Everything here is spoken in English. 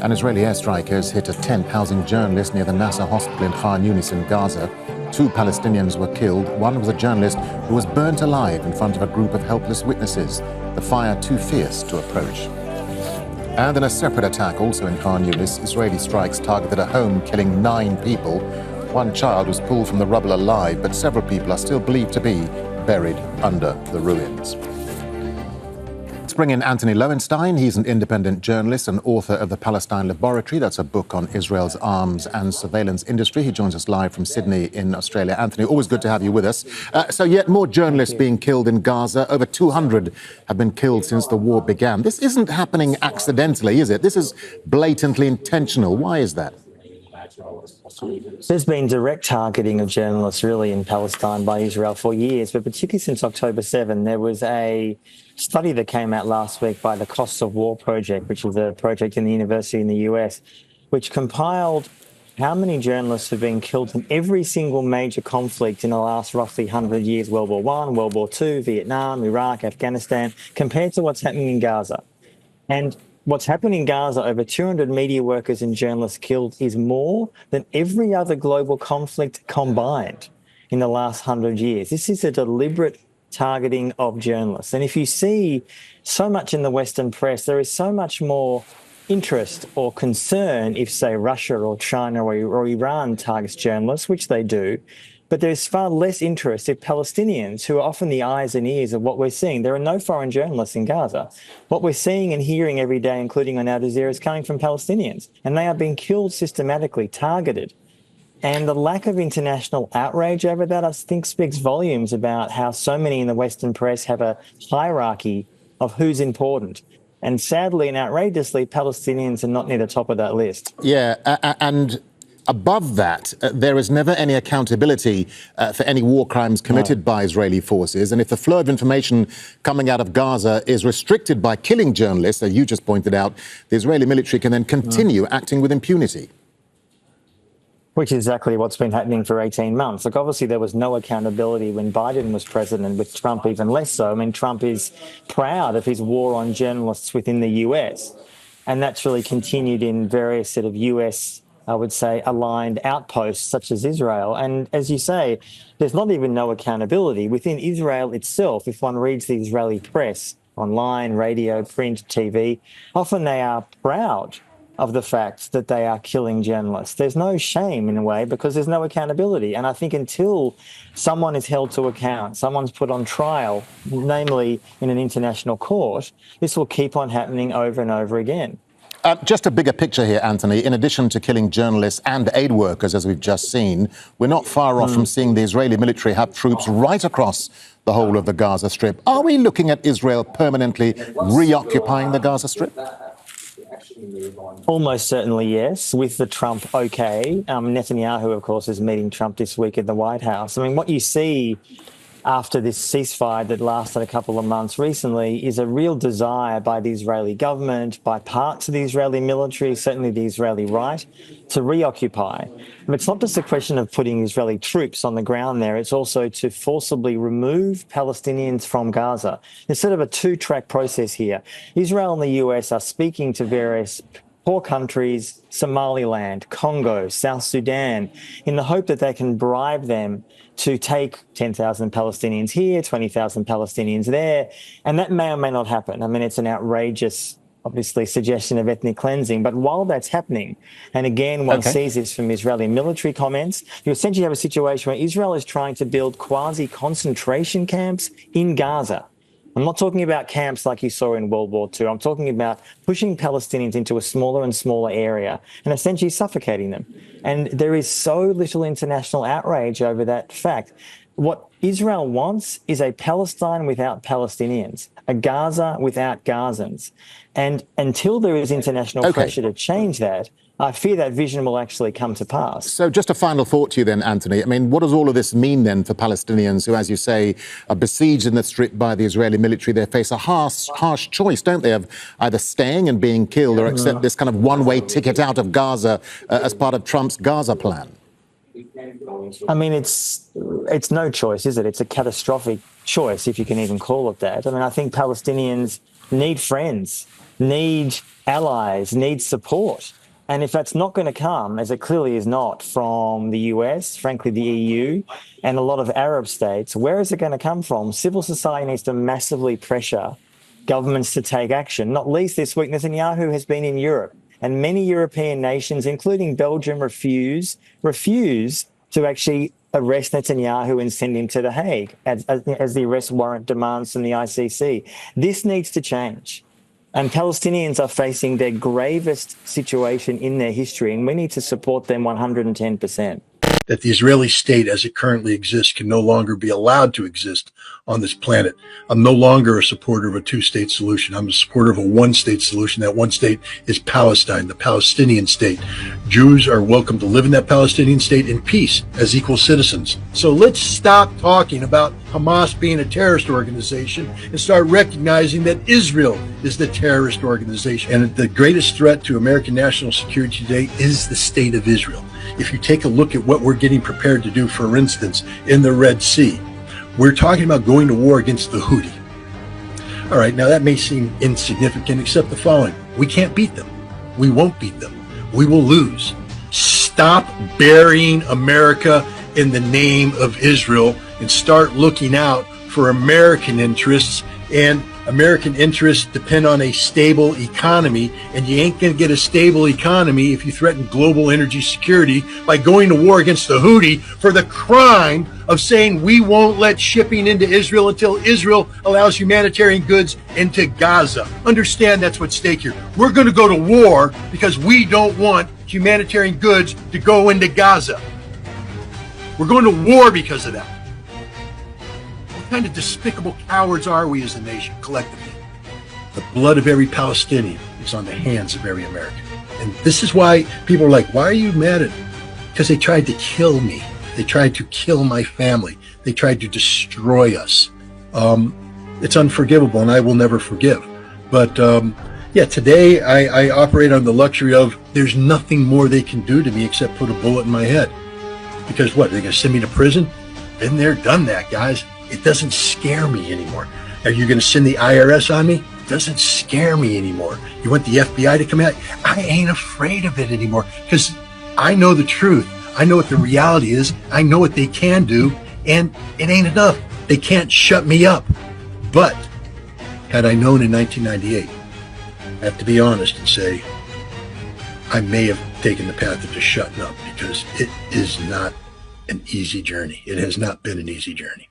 An Israeli airstrike has hit a tent housing journalists near the Nasser hospital in Khan Yunis in Gaza. 2 Palestinians were killed. One was a journalist who was burnt alive in front of a group of helpless witnesses. The fire too fierce to approach. And in a separate attack, also in Khan Yunis, Israeli strikes targeted a home, killing 9 people. 1 child was pulled from the rubble alive, but several people are still believed to be buried under the ruins. Let's bring in Anthony Lowenstein. He's an independent journalist and author of The Palestine Laboratory. That's a book on Israel's arms and surveillance industry. He joins us live from Sydney in Australia. Anthony, always good to have you with us. So yet more journalists being killed in Gaza. Over 200 have been killed since the war began. This isn't happening accidentally, is it? This is blatantly intentional. Why is that? There's been direct targeting of journalists really in Palestine by Israel for years, but particularly since October 7, there was a study that came out last week by the Costs of War Project, which is a project in the university in the US, which compiled how many journalists have been killed in every single major conflict in the last roughly 100 years, World War I, World War II, Vietnam, Iraq, Afghanistan, compared to what's happening in Gaza. And what's happening in Gaza, over 200 media workers and journalists killed, is more than every other global conflict combined in the last 100 years. This is a deliberate targeting of journalists. And if you see so much in the Western press, there is so much more interest or concern if, say, Russia or China or Iran targets journalists, which they do. But there's far less interest if Palestinians, who are often the eyes and ears of what we're seeing. There are no foreign journalists in Gaza. What we're seeing and hearing every day, including on Al Jazeera, is coming from Palestinians. And they are being killed systematically, targeted. And the lack of international outrage over that, I think, speaks volumes about how so many in the Western press have a hierarchy of who's important. And sadly and outrageously, Palestinians are not near the top of that list. Yeah, and above that, there is never any accountability for any war crimes committed by Israeli forces. And if the flow of information coming out of Gaza is restricted by killing journalists, as you just pointed out, the Israeli military can then continue acting with impunity. Which is exactly what's been happening for 18 months. Look, obviously there was no accountability when Biden was president, with Trump even less so. I mean, Trump is proud of his war on journalists within the US. And that's really continued in various sort of US, I would say, aligned outposts such as Israel. And as you say, there's not even no accountability within Israel itself. If one reads the Israeli press, online, radio, print, TV, often they are proud of the fact that they are killing journalists. There's no shame in a way because there's no accountability. And I think until someone is held to account, someone's put on trial, namely in an international court, this will keep on happening over and over again. Just a bigger picture here, Anthony. In addition to killing journalists and aid workers, as we've just seen, we're not far off from seeing the Israeli military have troops right across the whole of the Gaza Strip. Are we looking at Israel permanently reoccupying the Gaza Strip? Almost certainly, yes, with the Trump okay. Netanyahu, of course, is meeting Trump this week at the White House. I mean, what you see after this ceasefire that lasted a couple of months recently is a real desire by the Israeli government, by parts of the Israeli military, certainly the Israeli right, to reoccupy. And it's not just a question of putting Israeli troops on the ground there, it's also to forcibly remove Palestinians from Gaza. There's sort of a 2-track process here. Israel and the US are speaking to various poor countries, Somaliland, Congo, South Sudan, in the hope that they can bribe them to take 10,000 Palestinians here, 20,000 Palestinians there, and that may or may not happen. I mean, it's an outrageous, obviously, suggestion of ethnic cleansing, but while that's happening, and again, one sees this from Israeli military comments, you essentially have a situation where Israel is trying to build quasi-concentration camps in Gaza. I'm not talking about camps like you saw in World War II. I'm talking about pushing Palestinians into a smaller and smaller area and essentially suffocating them. And there is so little international outrage over that fact. What Israel wants is a Palestine without Palestinians, a Gaza without Gazans. And until there is international pressure to change that, I fear that vision will actually come to pass. So just a final thought to you then, Anthony. I mean, what does all of this mean then for Palestinians who, as you say, are besieged in the Strip by the Israeli military? They face a harsh choice, don't they, of either staying and being killed or accept this kind of one-way ticket out of Gaza as part of Trump's Gaza plan? I mean, it's no choice, is it? It's a catastrophic choice, if you can even call it that. I mean, I think Palestinians need friends need allies, need support. And if that's not going to come, as it clearly is not, from the US, frankly, the EU, and a lot of Arab states, where is it going to come from? Civil society needs to massively pressure governments to take action. Not least this week, Netanyahu has been in Europe, and many European nations, including Belgium, refuse to actually arrest Netanyahu and send him to The Hague, as the arrest warrant demands from the ICC. This needs to change. And Palestinians are facing their gravest situation in their history, and we need to support them 110%. That the Israeli state as it currently exists can no longer be allowed to exist on this planet. I'm no longer a supporter of a two-state solution. I'm a supporter of a one-state solution. That one state is Palestine, the Palestinian state. Jews are welcome to live in that Palestinian state in peace as equal citizens. So let's stop talking about Hamas being a terrorist organization and start recognizing that Israel is the terrorist organization. And the greatest threat to American national security today is the state of Israel. If you take a look at what we're getting prepared to do, for instance, in the Red Sea, we're talking about going to war against the Houthi. All right, now that may seem insignificant, except the following. We can't beat them. We won't beat them. We will lose. Stop burying America in the name of Israel and start looking out for American interests. And American interests depend on a stable economy, and you ain't going to get a stable economy if you threaten global energy security by going to war against the Houthi for the crime of saying we won't let shipping into Israel until Israel allows humanitarian goods into Gaza. Understand that's what's at stake here. We're going to go to war because we don't want humanitarian goods to go into Gaza. We're going to war because of that. What kind of despicable cowards are we as a nation, collectively? The blood of every Palestinian is on the hands of every American. And this is why people are like, why are you mad at me? Because they tried to kill me. They tried to kill my family. They tried to destroy us. It's unforgivable, and I will never forgive. But yeah, today I operate on the luxury of there's nothing more they can do to me except put a bullet in my head. Because what, they're going to send me to prison? Been there, done that, guys. It doesn't scare me anymore. Are you going to send the IRS on me? It doesn't scare me anymore. You want the FBI to come out? I ain't afraid of it anymore because I know the truth. I know what the reality is. I know what they can do, and it ain't enough. They can't shut me up. But had I known in 1998, I have to be honest and say, I may have taken the path of just shutting up because it is not an easy journey. It has not been an easy journey.